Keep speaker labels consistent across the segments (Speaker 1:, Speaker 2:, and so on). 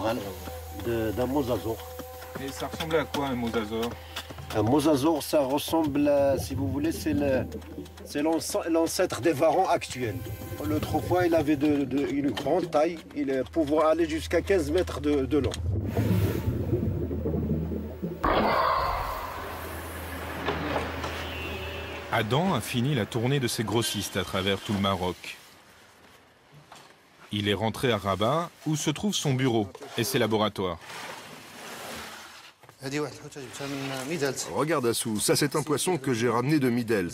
Speaker 1: cérébrale d'un mosasaure.
Speaker 2: Et ça ressemblait à quoi un mosasaure?
Speaker 1: Un mosasaure, ça ressemble, si vous voulez, c'est l'ancêtre des varans actuels. Autrefois, il avait une grande taille, il pouvait aller jusqu'à 15 mètres de long.
Speaker 2: Adam a fini la tournée de ses grossistes à travers tout le Maroc. Il est rentré à Rabat, où se trouve son bureau et ses laboratoires.
Speaker 3: Regarde Assou, ça c'est un poisson que j'ai ramené de Midel.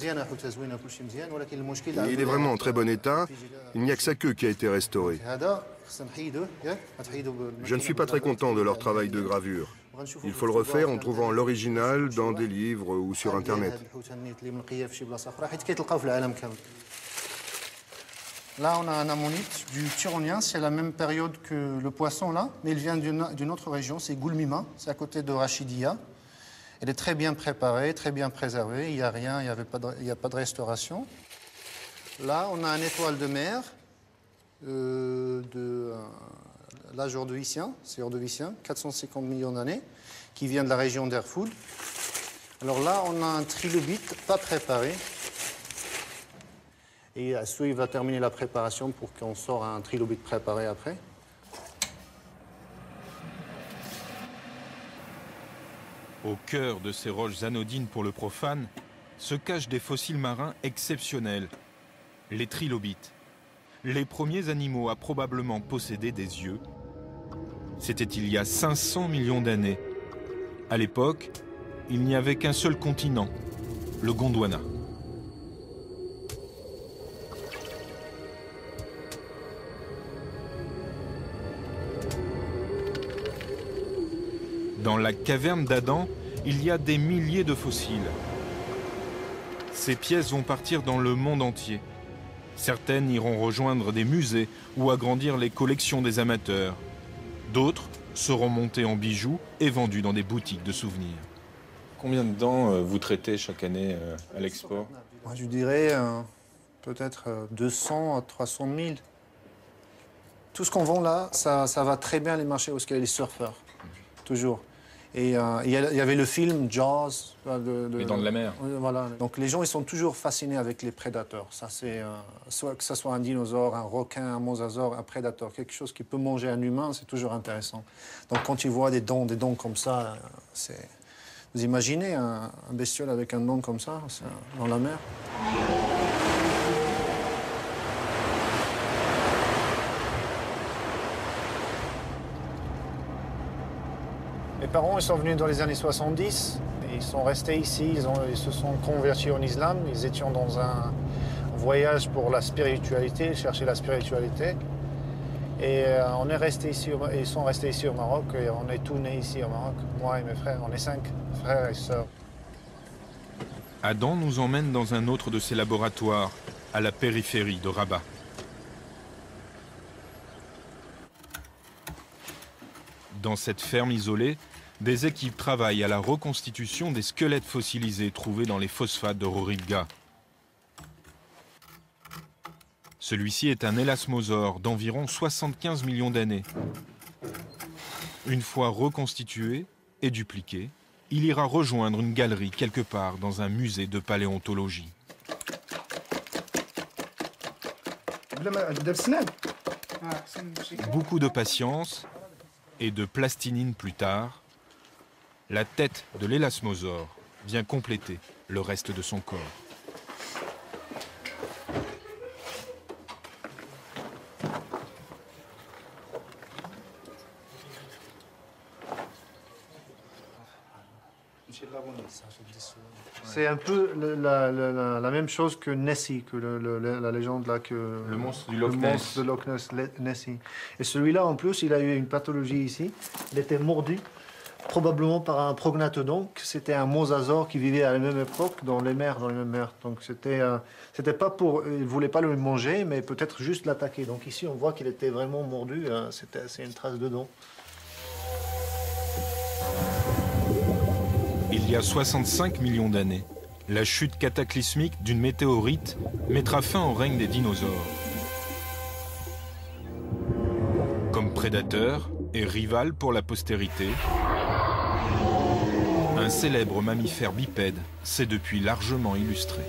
Speaker 3: Il est vraiment en très bon état, il n'y a que sa queue qui a été restaurée. Je ne suis pas très content de leur travail de gravure. Il faut le refaire en trouvant l'original dans des livres ou sur Internet.
Speaker 4: Là, on a un ammonite du Tyronien, c'est la même période que le poisson là, mais il vient d'une autre région, c'est Goulmima, c'est à côté de Rachidia. Elle est très bien préparée, très bien préservée, il n'y a rien, il n'y a pas de restauration. Là, on a un étoile de mer de l'âge ordovicien, c'est ordovicien, 450 millions d'années, qui vient de la région d'Erfoud. Alors là, on a un trilobite pas préparé. Et Assou, il va terminer la préparation pour qu'on sorte un trilobite préparé après.
Speaker 2: Au cœur de ces roches anodines pour le profane se cachent des fossiles marins exceptionnels, les trilobites. Les premiers animaux à probablement posséder des yeux. C'était il y a 500 millions d'années. À l'époque, il n'y avait qu'un seul continent, le Gondwana. Dans la caverne d'Adam, il y a des milliers de fossiles. Ces pièces vont partir dans le monde entier. Certaines iront rejoindre des musées ou agrandir les collections des amateurs. D'autres seront montées en bijoux et vendues dans des boutiques de souvenirs. Combien de dents vous traitez chaque année à l'export?
Speaker 4: Moi, je dirais peut-être 200 à 300 000. Tout ce qu'on vend là, ça va très bien les marchés où il y a les surfeurs, toujours. Et il y avait le film Jaws.
Speaker 2: Les Dents de la Mer.
Speaker 4: Voilà. Donc les gens, ils sont toujours fascinés avec les prédateurs. Ça, c'est que ce soit un dinosaure, un requin, un mosasaure, un prédateur, quelque chose qui peut manger un humain, c'est toujours intéressant. Donc quand tu vois des dents comme ça, vous imaginez un bestiole avec un dent comme ça dans la mer? Mes parents, ils sont venus dans les années 70. Ils sont restés ici, ils se sont convertis en islam. Ils étaient dans un voyage pour la spiritualité, chercher la spiritualité. Et on est resté ici, ils sont restés ici au Maroc et on est tous nés ici au Maroc. Moi et mes frères, on est 5 frères et sœurs.
Speaker 2: Adam nous emmène dans un autre de ses laboratoires, à la périphérie de Rabat. Dans cette ferme isolée, des équipes travaillent à la reconstitution des squelettes fossilisés trouvés dans les phosphates de Roribga. Celui-ci est un élasmosaure d'environ 75 millions d'années. Une fois reconstitué et dupliqué, il ira rejoindre une galerie quelque part dans un musée de paléontologie. Beaucoup de patience et de plastinine plus tard, la tête de l'élasmosaure vient compléter le reste de son corps.
Speaker 4: C'est un peu la même chose que Nessie, que la légende là, que
Speaker 2: Le monstre du Loch Ness.
Speaker 4: Le monstre de Loch Ness, Nessie. Et celui-là, en plus, il a eu une pathologie ici. Il était mordu, probablement par un prognathodon. C'était un mosasaure qui vivait à la même époque dans les mers, Donc c'était pas pour, il voulait pas le manger, mais peut-être juste l'attaquer. Donc ici, on voit qu'il était vraiment mordu. C'est une trace de dent.
Speaker 2: Il y a 65 millions d'années, la chute cataclysmique d'une météorite mettra fin au règne des dinosaures. Comme prédateurs et rival pour la postérité, un célèbre mammifère bipède s'est depuis largement illustré.